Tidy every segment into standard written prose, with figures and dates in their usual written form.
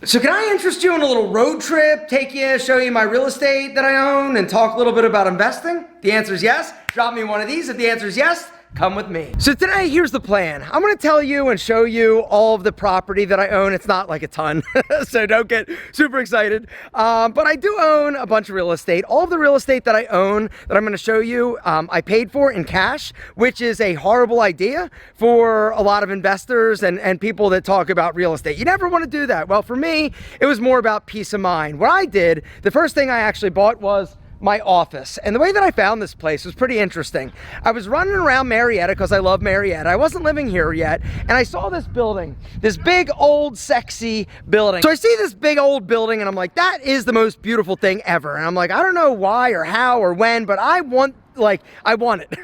So can I interest you in a little road trip, take you, show you my real estate that I own, and talk a little bit about investing? The answer is yes. Drop me one of these. If the answer is yes, come with me. So today, here's the plan. I'm gonna tell you and show you all of the property that I own. It's not like a ton, so don't get super excited. But I do own a bunch of real estate. All of the real estate that I own that I'm gonna show you, I paid for in cash, which is a horrible idea for a lot of investors and people that talk about real estate. You never wanna do that. Well, for me, it was more about peace of mind. What I did, the first thing I actually bought was my office. And the way that I found this place was pretty interesting. I was running around Marietta because I love Marietta. I wasn't living here yet, and I saw this building, this big old sexy building. So I see this big old building and I'm like, that is the most beautiful thing ever. And I'm like, I don't know why or how or when, but I want it,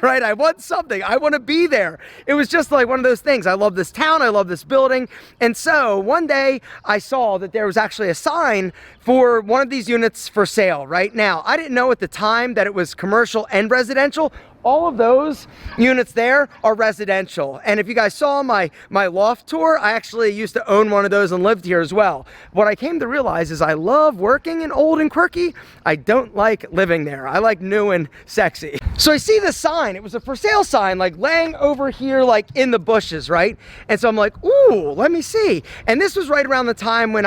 right? I want something. I want to be there. It was just like one of those things. I love this town. I love this building. And so one day I saw that there was actually a sign for one of these units for sale right now. I didn't know at the time that it was commercial and residential. All of those units there are residential. And if you guys saw my loft tour, I actually used to own one of those and lived here as well. What I came to realize is I love working in old and quirky. I don't like living there. I like new and sexy. So I see this sign. It was a for sale sign, like laying over here, like in the bushes, right? And so I'm like, ooh, let me see. And this was right around the time when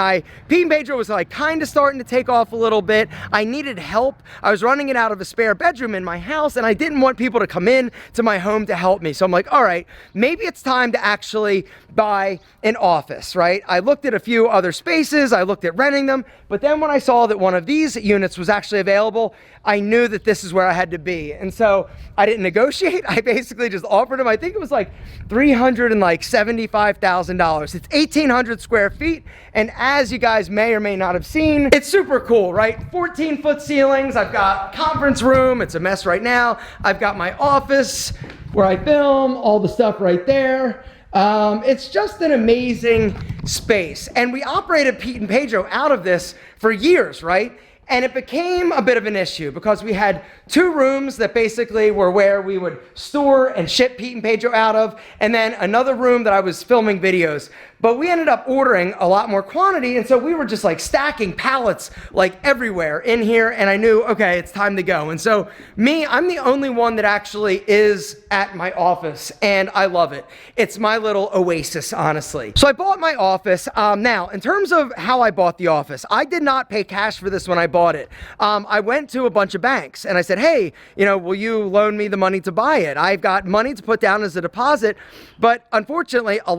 Pete and Pedro was like kind of starting to take off a little bit. I needed help. I was running it out of a spare bedroom in my house, and I didn't want people to come in to my home to help me. So I'm like, all right, maybe it's time to actually buy an office, right? I looked at a few other spaces. I looked at renting them. But then when I saw that one of these units was actually available, I knew that this is where I had to be. And so I didn't negotiate. I basically just offered him, I think it was like $375,000. It's 1,800 square feet. And as you guys may or may not have seen, it's super cool, right? 14-foot ceilings. I've got conference room. It's a mess right now. I've got my office where I film, all the stuff right there. It's just an amazing space. And we operated Pete and Pedro out of this for years, right? And it became a bit of an issue because we had 2 rooms that basically were where we would store and ship Pete and Pedro out of, and then another room that I was filming videos. But we ended up ordering a lot more quantity, and so we were just like stacking pallets like everywhere in here, and I knew, okay, it's time to go. And so I'm the only one that actually is at my office, and I love it. It's my little oasis, honestly. So I bought my office. Now, in terms of how I bought the office, I did not pay cash for this when I bought it. I went to a bunch of banks, and I said, hey, will you loan me the money to buy it? I've got money to put down as a deposit, but unfortunately, I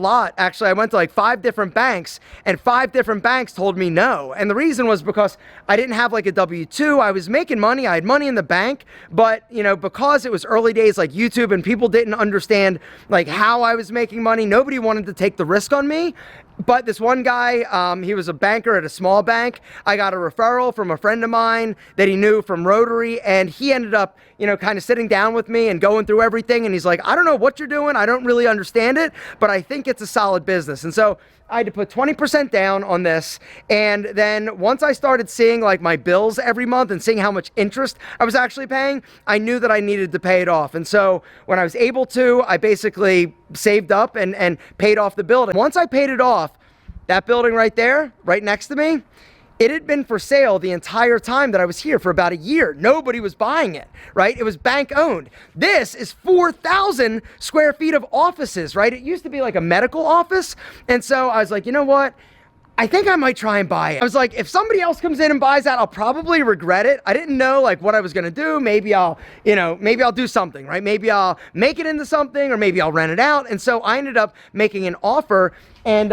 went to like 5 different banks, and 5 different banks told me no. And the reason was because I didn't have like a W-2. I was making money. I had money in the bank, but because it was early days like YouTube and people didn't understand like how I was making money, nobody wanted to take the risk on me. But this one guy, he was a banker at a small bank. I got a referral from a friend of mine that he knew from Rotary, and he ended up, kind of sitting down with me and going through everything. And he's like, I don't know what you're doing. I don't really understand it, but I think it's a solid business. And so I had to put 20% down on this. And then once I started seeing like my bills every month and seeing how much interest I was actually paying, I knew that I needed to pay it off. And so when I was able to, I basically saved up and paid off the building. Once I paid it off, that building right there, right next to me, it had been for sale the entire time that I was here for about a year. Nobody was buying it, right? It was bank owned. This is 4,000 square feet of offices, right? It used to be like a medical office. And so I was like, you know what? I think I might try and buy it. I was like, if somebody else comes in and buys that, I'll probably regret it. I didn't know like what I was gonna do. Maybe I'll do something, right? Maybe I'll make it into something, or maybe I'll rent it out. And so I ended up making an offer and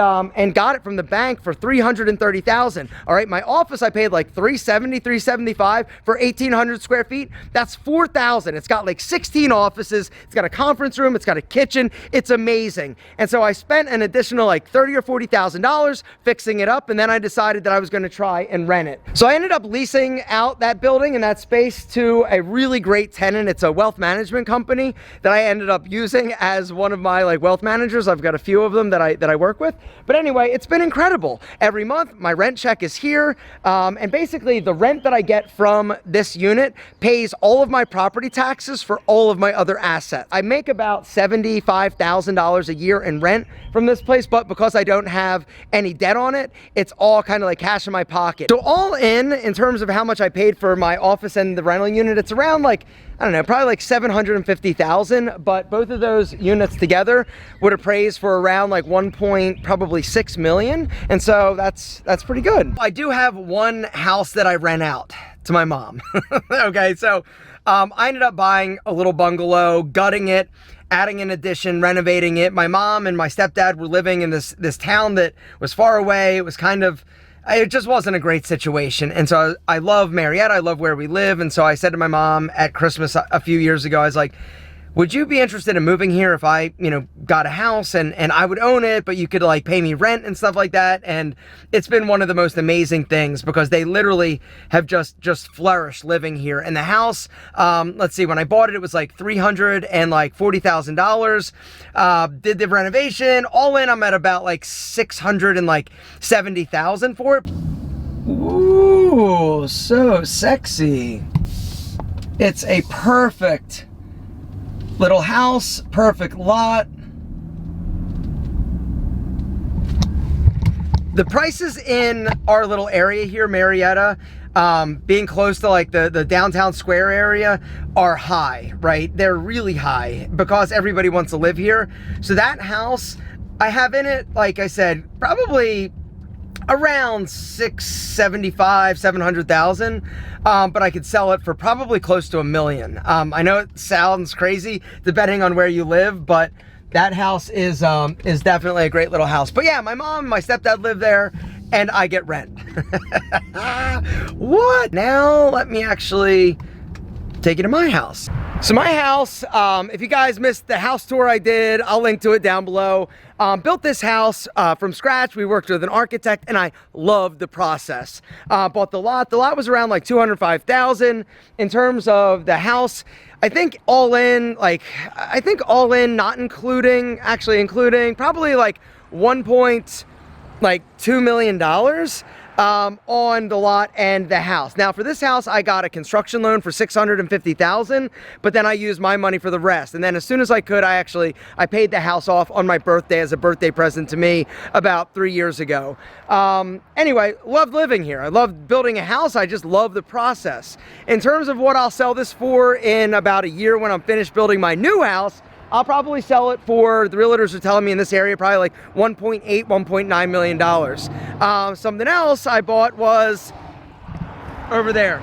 got it from the bank for $330,000. All right, my office I paid like $375 for 1,800 square feet. That's $4,000. It's got like 16 offices. It's got a conference room. It's got a kitchen. It's amazing. And so I spent an additional like $30,000 or $40,000 fixing it up, and then I decided that I was going to try and rent it. So I ended up leasing out that building and that space to a really great tenant. It's a wealth management company that I ended up using as one of my like wealth managers. I've got a few of them that I work work with. But anyway, it's been incredible. Every month, my rent check is here. And basically the rent that I get from this unit pays all of my property taxes for all of my other assets. I make about $75,000 a year in rent from this place, but because I don't have any debt on it, it's all kind of like cash in my pocket. So all in terms of how much I paid for my office and the rental unit, it's around like, I don't know, probably like $750,000, but both of those units together would appraise for around like probably 6 million. And so that's pretty good. I do have one house that I rent out to my mom. Okay, so I ended up buying a little bungalow, gutting it, adding an addition, renovating it. My mom and my stepdad were living in this town that was far away. It was it just wasn't a great situation. And so I love Marietta, I love where we live. And so I said to my mom at Christmas a few years ago, I was like, would you be interested in moving here if I, got a house and I would own it, but you could like pay me rent and stuff like that? And it's been one of the most amazing things because they literally have just flourished living here. And the house, let's see, when I bought it, it was like $340,000. Did the renovation, all in, I'm at about like $670,000 for it. Ooh, so sexy. It's a perfect little house, perfect lot. The prices in our little area here, Marietta, being close to like the downtown square area, are high, right? They're really high because everybody wants to live here. So that house, I have in it, like I said, probably around $700,000, but I could sell it for probably close to $1 million. I know it sounds crazy depending on where you live, but that house is definitely a great little house. But yeah, my mom and my stepdad live there, and I get rent. What? Now let me actually take you to my house. So my house, if you guys missed the house tour I did, I'll link to it down below. Built this house from scratch. We worked with an architect, and I loved the process. Bought the lot. The lot was around like $205,000. In terms of the house, I think all in, not including, actually including probably like $1.2 million. On the lot and the house. Now for this house, I got a construction loan for $650,000, but then I used my money for the rest. And then as soon as I could, I paid the house off on my birthday as a birthday present to me about 3 years ago. Anyway, loved living here. I loved building a house. I just love the process. In terms of what I'll sell this for in about a year when I'm finished building my new house, I'll probably sell it for, the realtors are telling me in this area, probably like $1.8, $1.9 million. Something else I bought was over there.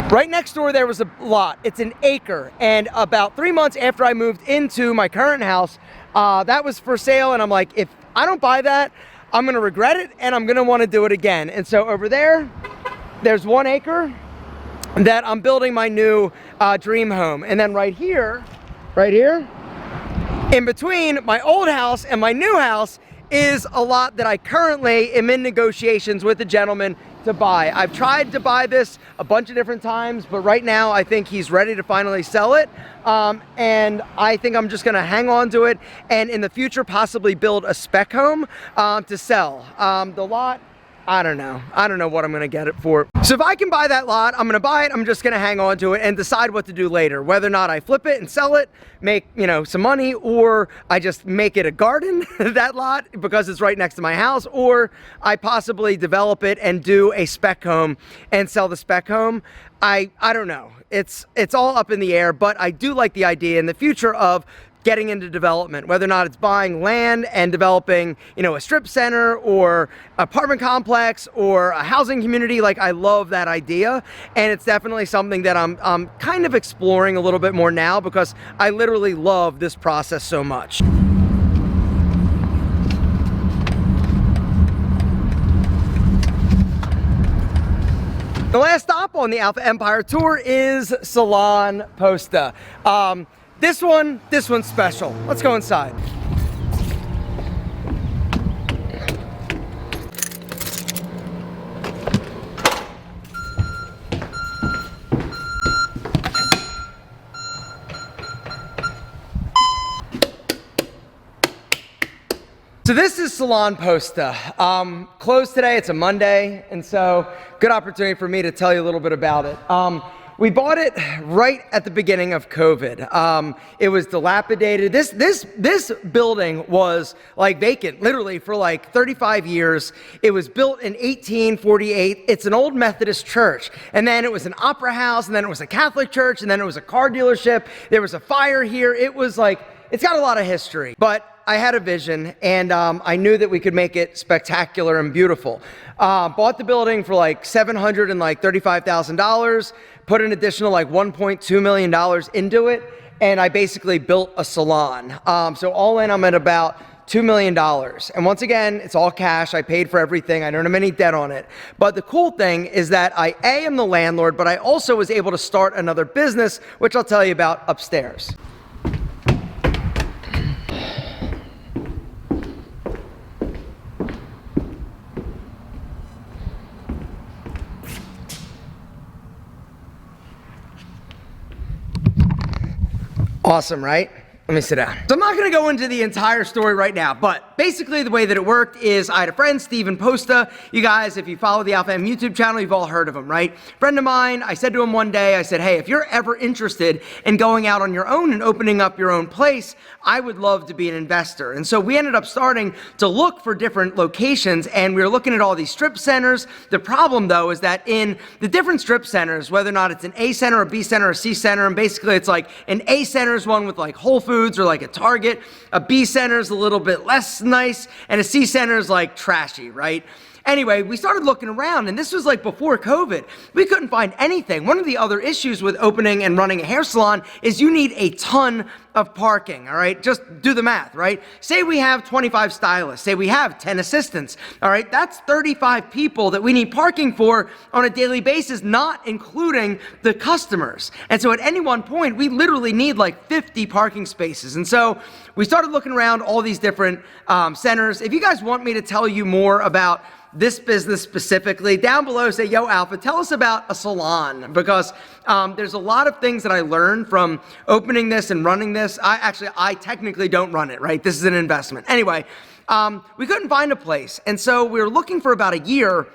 Right next door there was a lot. It's an acre. And about 3 months after I moved into my current house, that was for sale. And I'm like, if I don't buy that, I'm gonna regret it and I'm gonna wanna do it again. And so over there, there's 1 acre that I'm building my new dream home. And then right here, in between my old house and my new house is a lot that I currently am in negotiations with a gentleman to buy. I've tried to buy this a bunch of different times, but right now I think he's ready to finally sell it. And I think I'm just gonna hang on to it and in the future possibly build a spec home to sell. The lot, I don't know what I'm gonna get it for. So if I can buy that lot, I'm gonna buy it. I'm just gonna hang on to it and decide what to do later. Whether or not I flip it and sell it, make some money, or I just make it a garden, that lot, because it's right next to my house, or I possibly develop it and do a spec home and sell the spec home. I don't know. It's all up in the air, but I do like the idea in the future of getting into development, whether or not it's buying land and developing, a strip center or apartment complex or a housing community. Like, I love that idea. And it's definitely something that I'm kind of exploring a little bit more now because I literally love this process so much. The last stop on the Alpha Empire tour is Salon Posta. This one's special. Let's go inside. So this is Salon Posta. Closed today, it's a Monday, and so good opportunity for me to tell you a little bit about it. We bought it right at the beginning of COVID. It was dilapidated. This building was like vacant, literally for like 35 years. It was built in 1848. It's an old Methodist church. And then it was an opera house, and then it was a Catholic church, and then it was a car dealership. There was a fire here. It was like, it's got a lot of history. But I had a vision, and I knew that we could make it spectacular and beautiful. Bought the building for like $735,000, put an additional like $1.2 million into it, and I basically built a salon. So all in, I'm at about $2 million. And once again, it's all cash. I paid for everything. I don't have any debt on it. But the cool thing is that I am the landlord, but I also was able to start another business, which I'll tell you about upstairs. Awesome, right? Let me sit down. So I'm not gonna go into the entire story right now, but basically the way that it worked is I had a friend, Salon Posta. You guys, if you follow the Alpha M YouTube channel, you've all heard of him, right? Friend of mine, I said to him one day, I said, hey, if you're ever interested in going out on your own and opening up your own place, I would love to be an investor. And so we ended up starting to look for different locations, and we were looking at all these strip centers. The problem though is that in the different strip centers, whether or not it's an A center, a B center, a C center, and basically it's like an A center is one with like Whole Foods or like a Target, a B center is a little bit less nice, and a C center is like trashy, right? Anyway, we started looking around, and this was like before COVID. We couldn't find anything. One of the other issues with opening and running a hair salon is you need a ton of parking, all right? Just do the math, right? Say we have 25 stylists. Say we have 10 assistants, all right? That's 35 people that we need parking for on a daily basis, not including the customers. And so at any one point, we literally need like 50 parking spaces. And so we started looking around all these different centers. If you guys want me to tell you more about this business specifically, down below say, yo, Alpha, tell us about a salon, because there's a lot of things that I learned from opening this and running this. I technically don't run it, right? This is an investment. Anyway, we couldn't find a place. And so we were looking for about a year.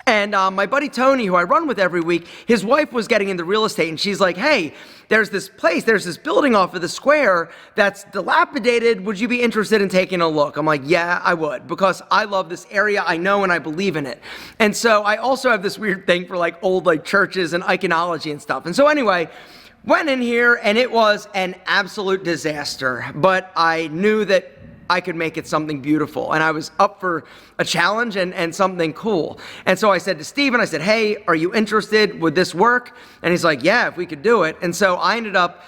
And my buddy Tony, who I run with every week, his wife was getting into real estate, and she's like, hey, there's this place, there's this building off of the square that's dilapidated. Would you be interested in taking a look? I'm like, yeah, I would, because I love this area. I know and I believe in it. And so I also have this weird thing for like old like churches and iconology and stuff. And so anyway, went in here, and it was an absolute disaster, but I knew that I could make it something beautiful, and I was up for a challenge and something cool. And so I said to Steven, I said, hey, are you interested? Would this work? And he's like, yeah, if we could do it. And so I ended up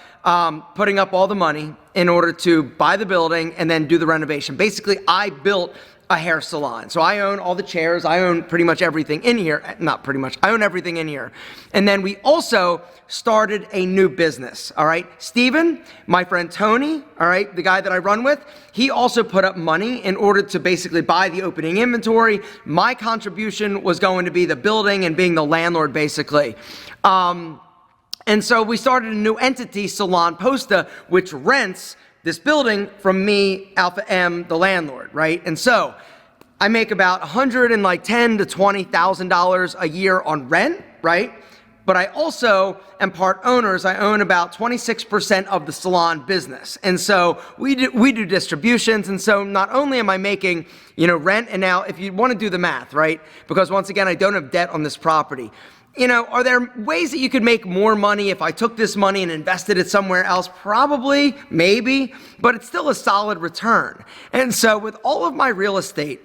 putting up all the money in order to buy the building and then do the renovation. Basically, I built a hair salon. So I own all the chairs. I own pretty much everything in here. Not pretty much. I own everything in here. And then we also started a new business. All right. Steven, my friend Tony, all right, the guy that I run with, he also put up money in order to basically buy the opening inventory. My contribution was going to be the building and being the landlord, basically. And so we started a new entity, Salon Posta, which rents this building from me, Alpha M, the landlord, right? And so I make about $110,000 to $20,000 a year on rent, right? But I also am part owners. I own about 26% of the salon business. And so we do distributions. And so not only am I making, rent, and now if you want to do the math, right? Because once again, I don't have debt on this property. Are there ways that you could make more money if I took this money and invested it somewhere else? Probably, maybe, but it's still a solid return. And so with all of my real estate,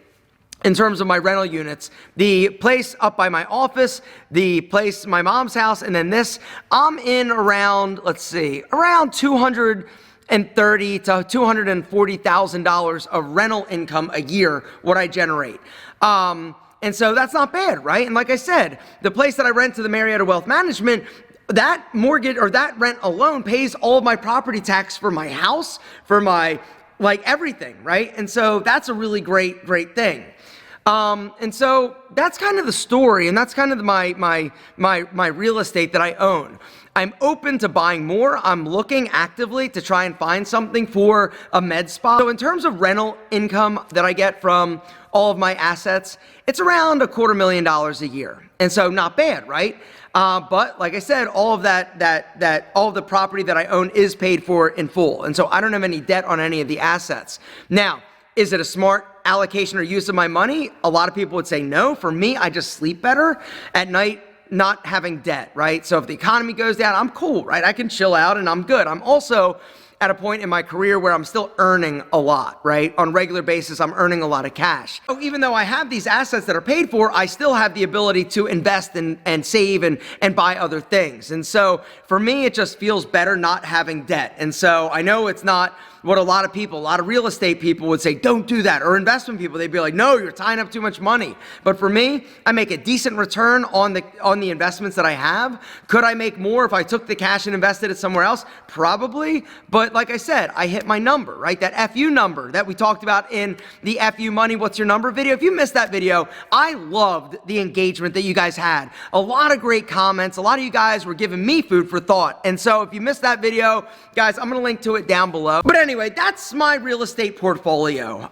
in terms of my rental units, the place up by my office, the place, my mom's house, and then this, I'm in around, around $230,000 to $240,000 of rental income a year, what I generate. And so that's not bad, right? And like I said, the place that I rent to the Marietta Wealth Management, that mortgage or that rent alone pays all of my property tax for my house, for my, everything, right? And so that's a really great thing. And so that's kind of the story, and that's kind of my real estate that I own. I'm open to buying more. I'm looking actively to try and find something for a med spa. So in terms of rental income that I get from all of my assets, it's around $250,000 a year. And so not bad, right? But like I said, all of all of the property that I own is paid for in full. And so I don't have any debt on any of the assets. Now, is it a smart allocation or use of my money? A lot of people would say no. For me, I just sleep better at night, not having debt, right? So if the economy goes down, I'm cool, right? I can chill out and I'm good. I'm also at a point in my career where I'm still earning a lot, right? On a regular basis, I'm earning a lot of cash. So even though I have these assets that are paid for, I still have the ability to invest and save and buy other things. And so for me, it just feels better not having debt. And so I know it's not what a lot of real estate people would say, don't do that. Or investment people, they'd be like, no, you're tying up too much money. But for me, I make a decent return on the investments that I have. Could I make more if I took the cash and invested it somewhere else? Probably. But like I said, I hit my number, right? That FU number that we talked about in the FU Money, What's Your Number video. If you missed that video, I loved the engagement that you guys had. A lot of great comments. A lot of you guys were giving me food for thought. And so if you missed that video, guys, I'm going to link to it down below. But anyway, that's my real estate portfolio.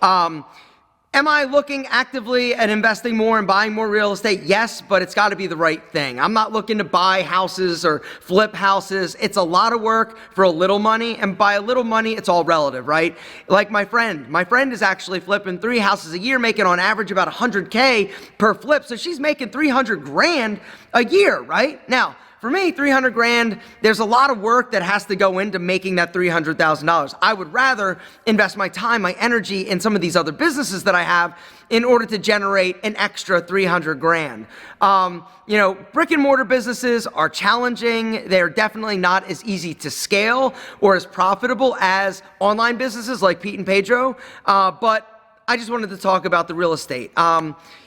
Am I looking actively at investing more and buying more real estate? Yes, but it's got to be the right thing. I'm not looking to buy houses or flip houses. It's a lot of work for a little money, and by a little money, it's all relative, right? Like my friend is actually flipping 3 houses a year, making on average about $100K per flip. So she's making 300 grand a year, right? Now, for me, 300 grand, there's a lot of work that has to go into making that $300,000. I would rather invest my time, my energy in some of these other businesses that I have in order to generate an extra 300 grand. Brick and mortar businesses are challenging. They're definitely not as easy to scale or as profitable as online businesses like Pete and Pedro, but I just wanted to talk about the real estate.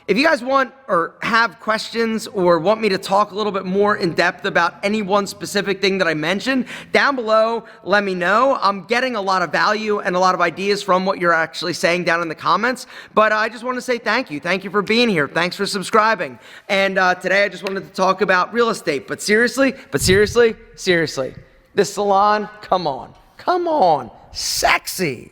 If you guys want or have questions or want me to talk a little bit more in depth about any one specific thing that I mentioned, down below, let me know. I'm getting a lot of value and a lot of ideas from what you're actually saying down in the comments, but I just want to say thank you. Thank you for being here. Thanks for subscribing. And today I just wanted to talk about real estate, but seriously, this salon, come on, sexy.